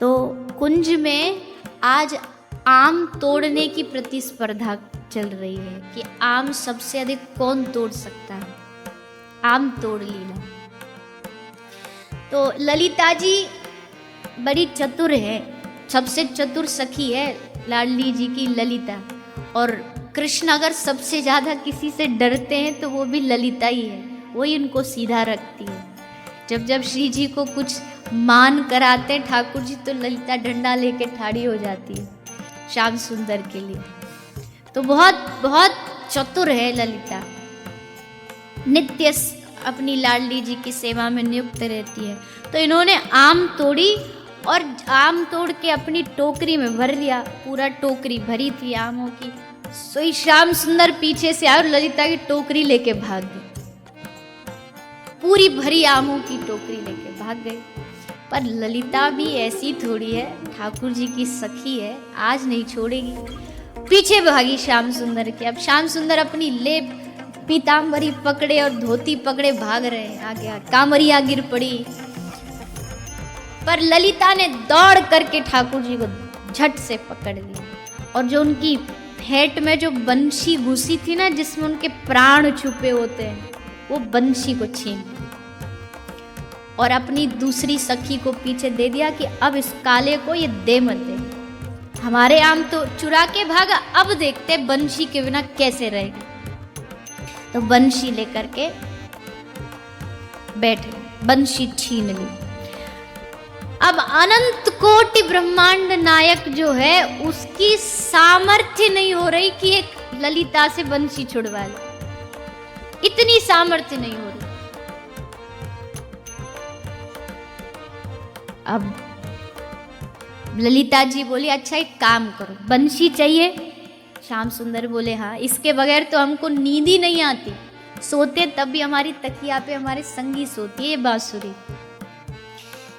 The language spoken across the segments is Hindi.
तो कुंज में आज आम तोड़ने की प्रतिस्पर्धा चल रही है कि आम सबसे अधिक कौन तोड़ सकता है, आम तोड़ लीला। तो ललिता जी बड़ी चतुर है, सबसे चतुर सखी है लाडली जी की ललिता। और कृष्ण अगर सबसे ज्यादा किसी से डरते हैं तो वो भी ललिता ही है, वही उनको सीधा रखती है। जब जब श्री जी को कुछ मान कराते हैं ठाकुर जी तो ललिता डंडा लेके ठाड़ी हो जाती है श्याम सुंदर के लिए। तो बहुत बहुत चतुर है ललिता, नित्य अपनी लाडली जी की सेवा में नियुक्त रहती है। तो इन्होंने आम तोड़ी और आम तोड़ के अपनी टोकरी में भर लिया, पूरा टोकरी भरी थी आमों की। सोई श्याम सुंदर पीछे से आए और ललिता की टोकरी लेके भाग गए, पूरी भरी आमों की टोकरी लेके भाग गए। पर ललिता भी ऐसी थोड़ी है, ठाकुर जी की सखी है, आज नहीं छोड़ेगी, पीछे भागी श्याम सुंदर के। अब श्याम सुंदर अपनी लेप पीताम्बरी पकड़े और धोती पकड़े भाग रहे हैं, आगे कामरिया गिर पड़ी। पर ललिता ने दौड़ करके ठाकुर जी को झट से पकड़ लिया और जो उनकी फेंट में जो बंशी घुसी थी ना, जिसमें उनके प्राण छुपे होते हैं, वो बंशी को छीन और अपनी दूसरी सखी को पीछे दे दिया कि अब इस काले को ये दे मत दे, हमारे आम तो चुरा के भागा, अब देखते बंशी के बिना कैसे रहेगी। तो बंशी लेकर के बैठे, बंशी छीन ली। अब अनंत कोटि ब्रह्मांड नायक जो है उसकी सामर्थ्य नहीं हो रही कि एक ललिता से बंशी छुड़वा ले, इतनी सामर्थ्य नहीं हो रही। अब ललिता जी बोली अच्छा एक काम करो, बंशी चाहिए? श्याम सुंदर बोले हाँ, इसके बगैर तो हमको नींद ही नहीं आती, सोते तब भी हमारी तकिया पे हमारे संगी सोती है ये बांसुरी,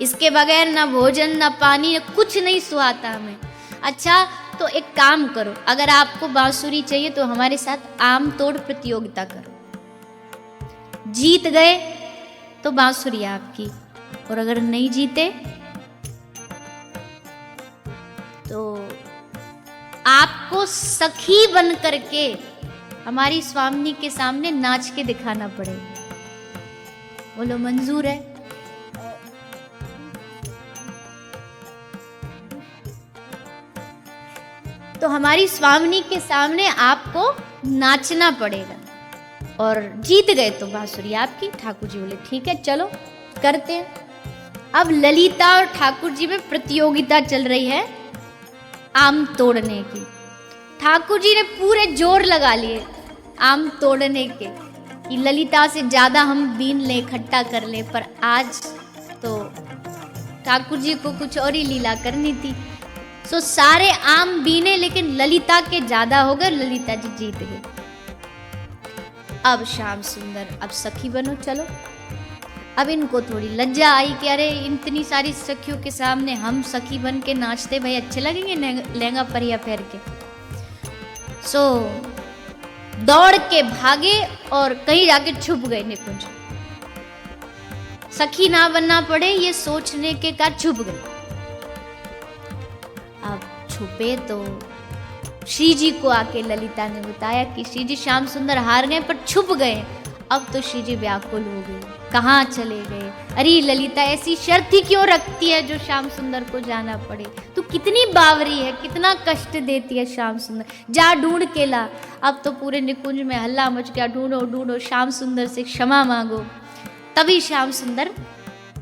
इसके बगैर ना भोजन ना पानी कुछ नहीं सुहाता हमें। अच्छा तो एक काम करो, अगर आपको बांसुरी चाहिए तो हमारे साथ आम तोड़ प्रतियोगिता करो, जीत गए तो बांसुरी आपकी, और अगर नहीं जीते तो आपको सखी बन करके हमारी स्वामिनी के सामने नाच के दिखाना पड़ेगा। बोलो मंजूर है? तो हमारी स्वामिनी के सामने आपको नाचना पड़ेगा, और जीत गए तो बांसुरी आपकी। ठाकुर जी बोले ठीक है चलो करते हैं। अब ललिता और ठाकुर जी में प्रतियोगिता चल रही है आम तोड़ने की। ठाकुर जी ने पूरे जोर लगा लिए आम तोड़ने के कि ललिता से ज्यादा हम बीन ले, इकट्ठा कर ले। पर आज तो ठाकुर जी को कुछ और ही लीला करनी थी, सो सारे आम बीने, लेकिन ललिता के ज्यादा हो गए, ललिता जी जीत गई। अब श्याम सुंदर अब सखी बनो चलो। अब इनको थोड़ी लज्जा आई कि अरे इतनी सारी सखियों के सामने हम सखी बन के नाचते, भाई अच्छे लगेंगे लहंगा परिया पहन के। सो दौड़ के भागे और कहीं जाके छुप गए निकुंज, सखी ना बनना पड़े ये सोचने के का छुप गए। अब छुपे तो श्री जी को आके ललिता ने बताया कि श्री जी श्याम सुंदर हार गए पर छुप गए। अब तो श्री जी व्याकुल हो गई, कहाँ चले गए? अरे ललिता ऐसी शर्त ही क्यों रखती है जो श्याम सुंदर को जाना पड़े? तू कितनी बावरी है, कितना कष्ट देती है श्याम सुंदर, जा ढूंढ के ला। अब तो पूरे निकुंज में हल्ला मच गया, ढूंढो ढूंढो, श्याम सुंदर से क्षमा मांगो। तभी श्याम सुंदर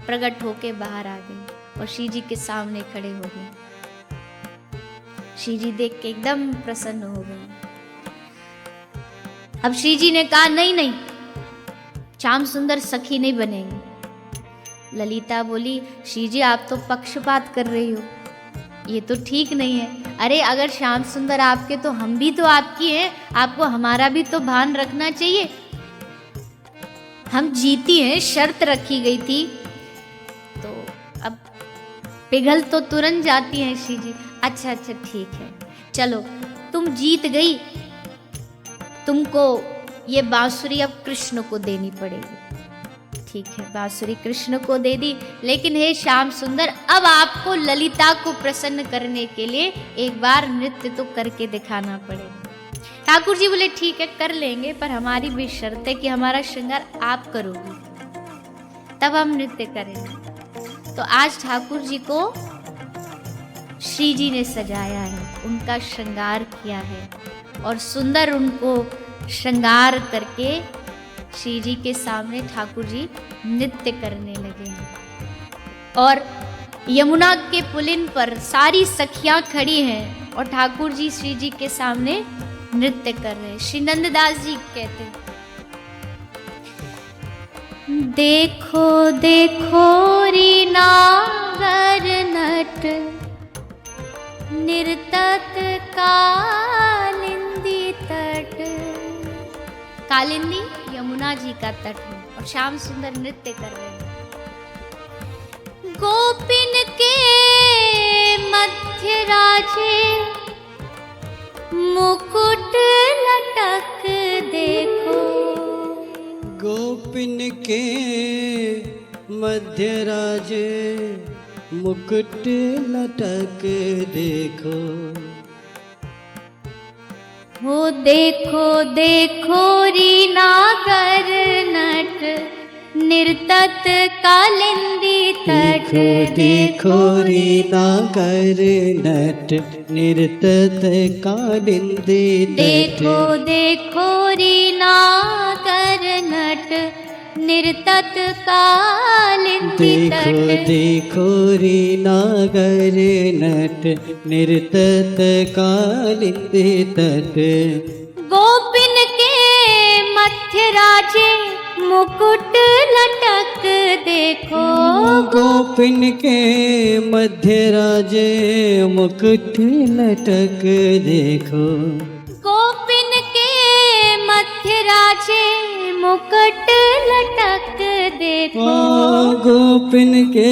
प्रकट होके बाहर आ गए और श्री जी के सामने खड़े हो गए। श्री जी देख के एकदम प्रसन्न हो गए। अब श्री जी ने कहा नहीं नहीं, श्याम सुंदर सखी नहीं बनेंगे। ललिता बोली श्री जी आप तो पक्षपात कर रही हो, ये तो ठीक नहीं है। अरे अगर श्याम सुंदर आपके तो हम भी तो आपकी हैं, आपको हमारा भी तो भान रखना चाहिए। हम जीती हैं, शर्त रखी गई थी, तो अब पिघल तो तुरंत जाती हैं श्री जी। अच्छा अच्छा ठीक है, चलो तुम जीत गई, तुमको ये बांसुरी अब कृष्ण को देनी पड़ेगी। ठीक है, बांसुरी कृष्ण को दे दी, लेकिन हे श्याम सुंदर, अब आपको ललिता को प्रसन्न करने के लिए एक बार नृत्य तो करके दिखाना पड़ेगा। ठाकुर जी बोले ठीक है कर लेंगे, पर हमारी भी शर्त है कि हमारा श्रृंगार आप करोगे, तब हम नृत्य करेंगे। तो आज ठाकुर जी को श्री जी ने सजाया है, उनका श्रृंगार किया है और सुंदर उनको श्रृंगार करके श्री जी के सामने ठाकुर जी नृत्य करने लगे हैं। और यमुना के पुलिन पर सारी सखियां खड़ी हैं और ठाकुर जी श्री जी के सामने नृत्य कर रहे हैं। श्री नंददास जी कहते हैं, देखो देखो री नागर नट निर्तत कालिंदी तट। कालिंदी यमुना जी का तट है और श्याम सुंदर नृत्य कर रहे हैं। गोपिन के मध्य राजे मुकुट लटक देखो। गोपिन के मध्य राजे मुकुट लटक देखो। हो देखो देखो री नागर नट निर्तत कालिंदी तट। देखो री नागर नट निर्तत कालिंदी तट। देखो देखो री नागर नट निर्तत कालिंदी तट। देखो री नागर नट निर्तत कालिंदी तट। गोपिन के मध्य राजे मुकुट लटक देखो। गोपिन के मध्य राजे मुकुट लटक देखो। गोपिन के मध्य राजे मुकुट लटक देखो। गोपिन के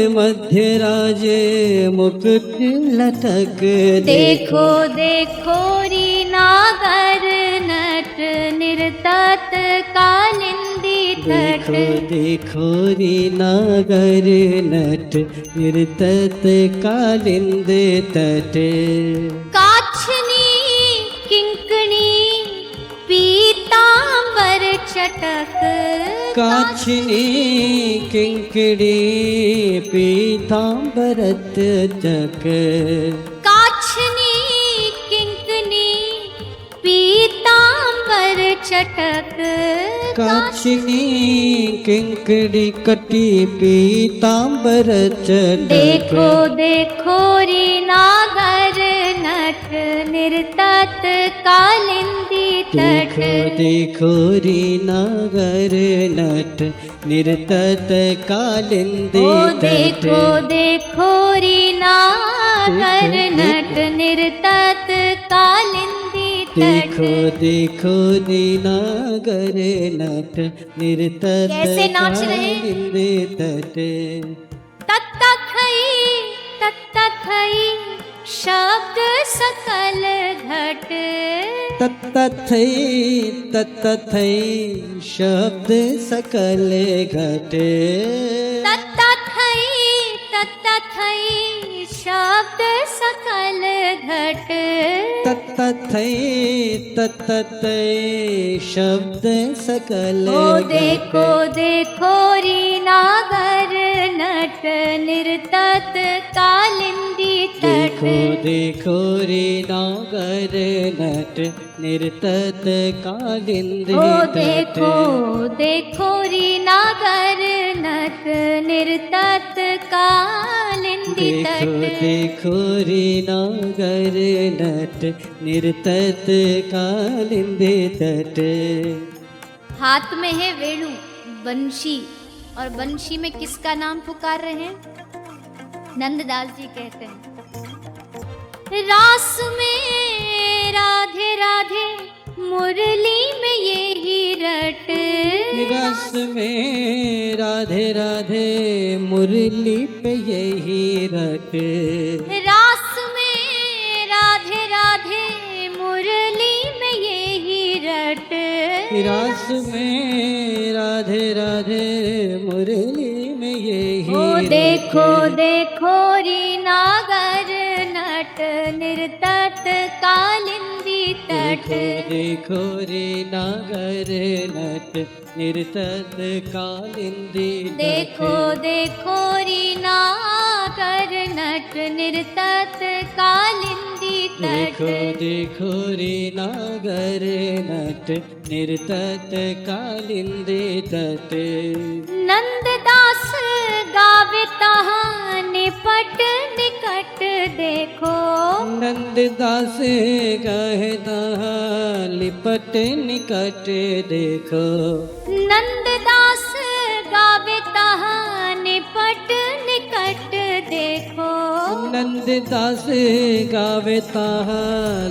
मध्य राजे मुकुट लटक देखो देखो री नागर नट निर्तत कालिंदी तट। देखो री नागर नट निर्तत कालिंदी तट। काछनी किंकणी पीतांबर चटक। काछनी किंकड़ी पीतांबर चटक। काछनी किंकणी पीतांबर चटक। काछनी किंकड़ी कटी पीतांबर चटक। देखो देखो री नागर नट निर्तत कालिंदी तट। देखो री नागर नट निर्तत कालिंदी तट। देखो देखो री नागर नट निर्तत कालिंदी तट। देखो री नागर नट निर्तत कैसे नाच रहे हैं? कालिंदी तट। तत्तथई शब्द सकल घट। तत्तथई शब्द सकल घट। तत्तथई शब्द सकल घट। तत्तथई शब्द सकल घट। देखो देखो री नागर नट निर्तत कालिंदी तट। देखो री नागर नट निर्तत कालिंदी तट। देखो देखो री नागर नट निर्तत कालिंदी तट। देखो री नागर नट निर्तत कालिंदी तट। हाथ में है वेणु बंशी, और बंशी में किसका नाम पुकार रहे हैं? नंददास जी कहते हैं, रास में राधे राधे मुरली में ये ही रट। रस में राधे राधे मुरली पे यही रट। रास में राधे राधे मुरली में ये ही रट। रस में राधे राधे देखो देखो री नागर नट निर्तत कालिंदी तट। देखो रे नागर नट निर्तत कालिंदी तट। देखो देखो री नागर नट निर्तत कालिंदी तट। देखो देखो रे नागर नट निर्तत कालिंदी तट। नंददास गावे तहाँ निपट निकट देखो। नंददास कहता लिपट निकट देखो। नंददास गावे तहाँ निपट निकट देखो। नंददास गावे ताहा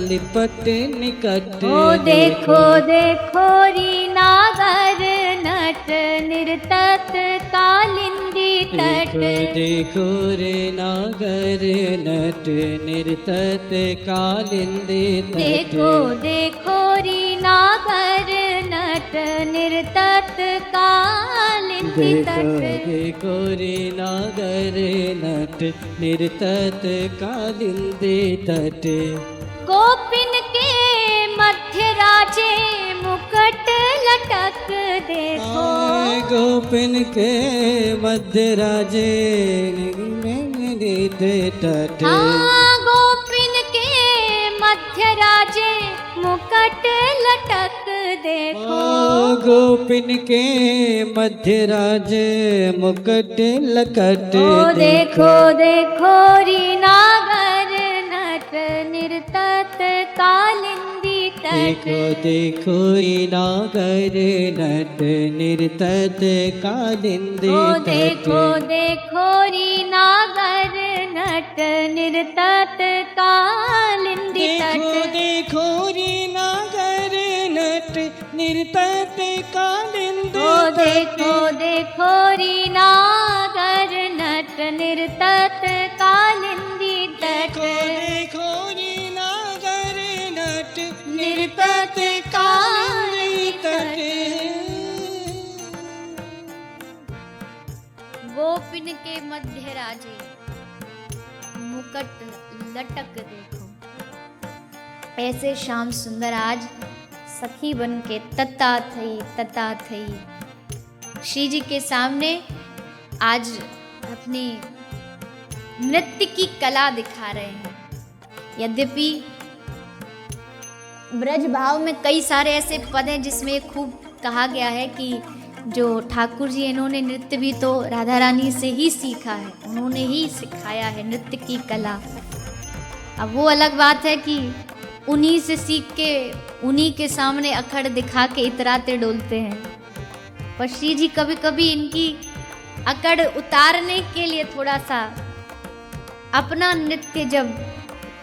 लिपट निकट। ओ देखो देखो री नागर नट निर्तत कालिंदी तट। देखो रे नागर नट निर्तत कालिंदी तट। देखो देखो री नागर नट निर्तत कालिंदी तट। देखो रे नागर नट निर्तत कालिंदी तट। गोपिन के मध्य राजे मुकुट लटक देखो। गोपिन के मध्य राजे तट। हाँ गोपिन के मध्य राजे मुकुट लटक देखो। गोपिन के मध्य राजे मुकुट लकट। ओ देखो देखो री नागर नट निर्तत कालिंदी तट। देखो देखो री नागर नट निर्तत कालिंदी ओ तट। देखो देखो री नागर नट निर्तत कालिंदी तट। देखो री नागर नट निर्तत कालिंदी। ओ देखो देखो री नागर नट निर्तत कालिंदी तट। देखो री नागर नट निर्तत कालिंदी तट। गोपिन के मध्य राजे मुकुट लटक देखो। ऐसे श्याम सुंदर आज सखी बन के तता थई श्री जी के सामने आज अपनी नृत्य की कला दिखा रहे हैं। यद्यपि ब्रज भाव में कई सारे ऐसे पद हैं जिसमें खूब कहा गया है कि जो ठाकुर जी इन्होंने नृत्य भी तो राधा रानी से ही सीखा है, उन्होंने ही सिखाया है नृत्य की कला। अब वो अलग बात है कि उन्हीं से सीख के उन्हीं के सामने अखड़ दिखा के इतराते डोलते हैं, पर श्री जी कभी कभी इनकी अकड़ उतारने के लिए थोड़ा सा अपना नृत्य जब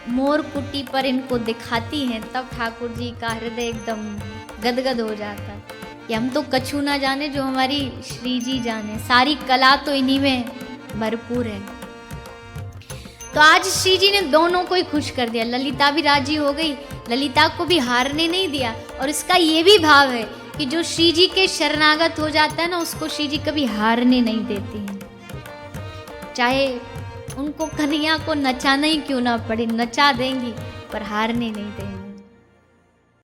मोर कुटी पर इनको दिखाती हैं तब ठाकुर जी का हृदय एकदम गदगद हो जाता है कि हम तो कछु ना जाने जो हमारी श्री जी जाने, सारी कला तो इन्हीं में भरपूर है। तो आज श्री जी ने दोनों को ही खुश कर दिया, ललिता भी राजी हो गई, ललिता को भी हारने नहीं दिया। और इसका ये भी भाव है कि जो श्री जी के शरणागत हो जाता है ना, उसको श्री जी कभी हारने नहीं देती हैं। चाहे उनको कन्हैया को नचाना ही क्यों ना पड़े, नचा देंगी पर हारने नहीं देंगी।